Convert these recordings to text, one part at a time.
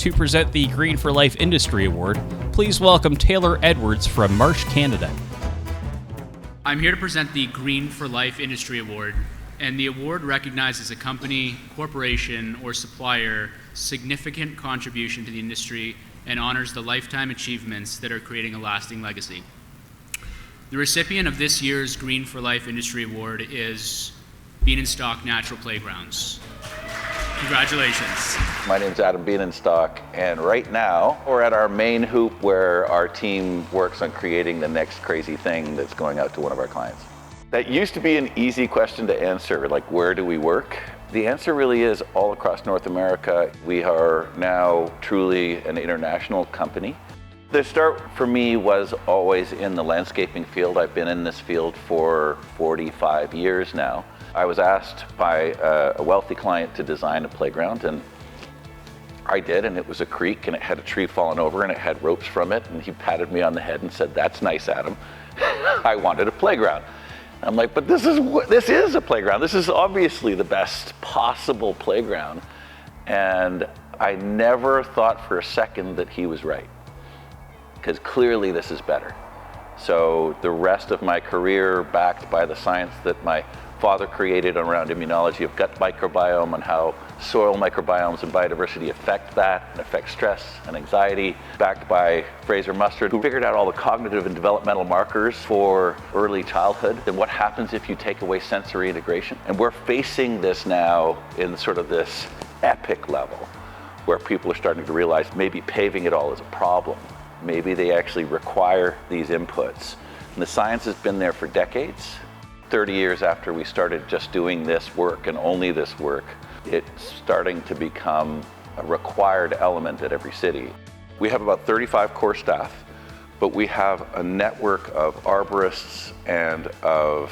To present the Green for Life Industry Award, please welcome Taylor Edwards from Marsh, Canada. I'm here to present the Green for Life Industry Award, and the award recognizes a company, corporation, or supplier significant contribution to the industry and honors the lifetime achievements that are creating a lasting legacy. The recipient of this year's Green for Life Industry Award is Bienenstock Natural Playgrounds. Congratulations. My name's Adam Bienenstock, and right now we're at our main hoop where our team works on creating the next crazy thing that's going out to one of our clients. That used to be an easy question to answer, like where do we work? The answer really is all across North America. We are now truly an international company. The start for me was always in the landscaping field. I've been in this field for 45 years now. I was asked by a wealthy client to design a playground, and I did, and it was a creek, and it had a tree falling over, and it had ropes from it, and he patted me on the head and said, "That's nice, Adam." I wanted a playground. I'm like, but this is a playground. This is obviously the best possible playground. And I never thought for a second that he was right, because clearly this is better. So the rest of my career, backed by the science that my father created around immunology of gut microbiome and how soil microbiomes and biodiversity affect that and affect stress and anxiety, backed by Fraser Mustard, who figured out all the cognitive and developmental markers for early childhood and what happens if you take away sensory integration. And we're facing this now in sort of this epic level where people are starting to realize maybe paving it all is a problem. Maybe they actually require these inputs. And the science has been there for decades. 30 years after we started just doing this work and only this work, it's starting to become a required element at every city. We have about 35 core staff, but we have a network of arborists and of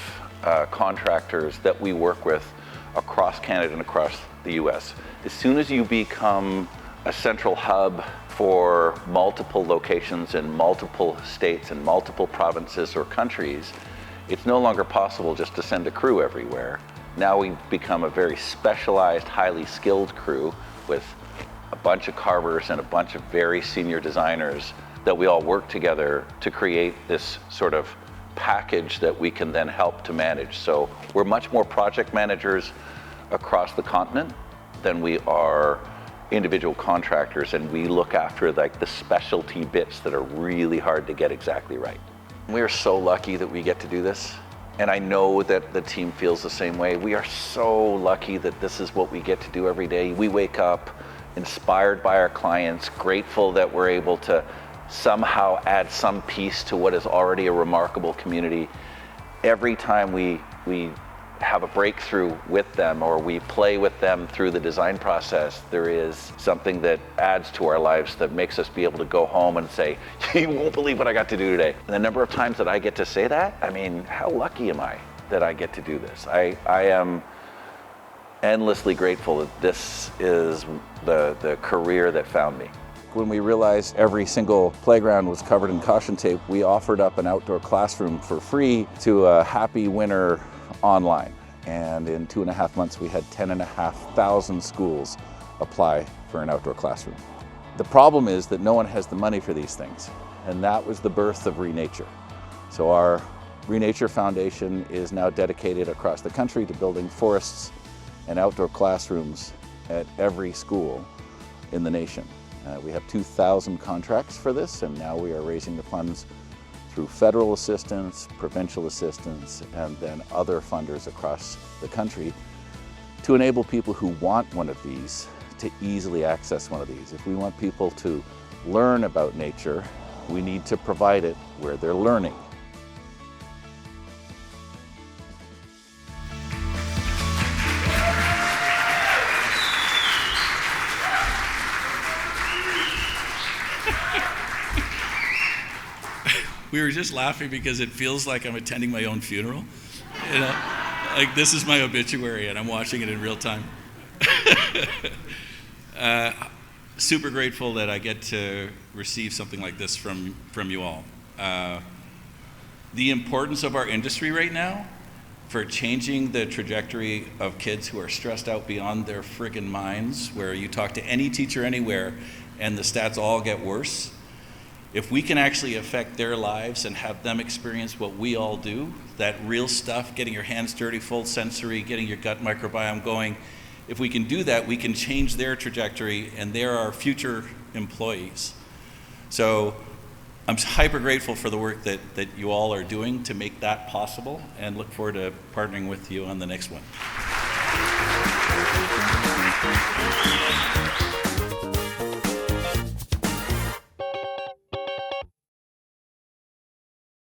contractors that we work with across Canada and across the US. As soon as you become a central hub for multiple locations in multiple states and multiple provinces or countries, it's no longer possible just to send a crew everywhere. Now we've become a very specialized, highly skilled crew with a bunch of carvers and a bunch of very senior designers that we all work together to create this sort of package that we can then help to manage. So we're much more project managers across the continent than we are individual contractors, and we look after like the specialty bits that are really hard to get exactly right. We are so lucky that we get to do this, and I know that the team feels the same way. We are so lucky that this is what we get to do every day. We wake up inspired by our clients, grateful that we're able to somehow add some piece to what is already a remarkable community. Every time we have a breakthrough with them or we play with them through the design process, there is something that adds to our lives that makes us be able to go home and say, "You won't believe what I got to do today." And the number of times that I get to say that, I mean, how lucky am I that I get to do this? I am endlessly grateful that this is the career that found me. When we realized every single playground was covered in caution tape, we offered up an outdoor classroom for free to a happy winner online. And in 2.5 months, we had 10,500 schools apply for an outdoor classroom. The problem is that no one has the money for these things. And that was the birth of Renature. So our Renature Foundation is now dedicated across the country to building forests and outdoor classrooms at every school in the nation. We have 2,000 contracts for this, and now we are raising the funds through federal assistance, provincial assistance, and then other funders across the country to enable people who want one of these to easily access one of these. If we want people to learn about nature, we need to provide it where they're learning. We were just laughing because it feels like I'm attending my own funeral. You know, like this is my obituary and I'm watching it in real time. Super grateful that I get to receive something like this from you all. The importance of our industry right now for changing the trajectory of kids who are stressed out beyond their friggin' minds, where you talk to any teacher anywhere and the stats all get worse, if we can actually affect their lives and have them experience what we all do, that real stuff, getting your hands dirty, full sensory, getting your gut microbiome going, if we can do that, we can change their trajectory, and they're our future employees. So I'm hyper grateful for the work that you all are doing to make that possible, and look forward to partnering with you on the next one.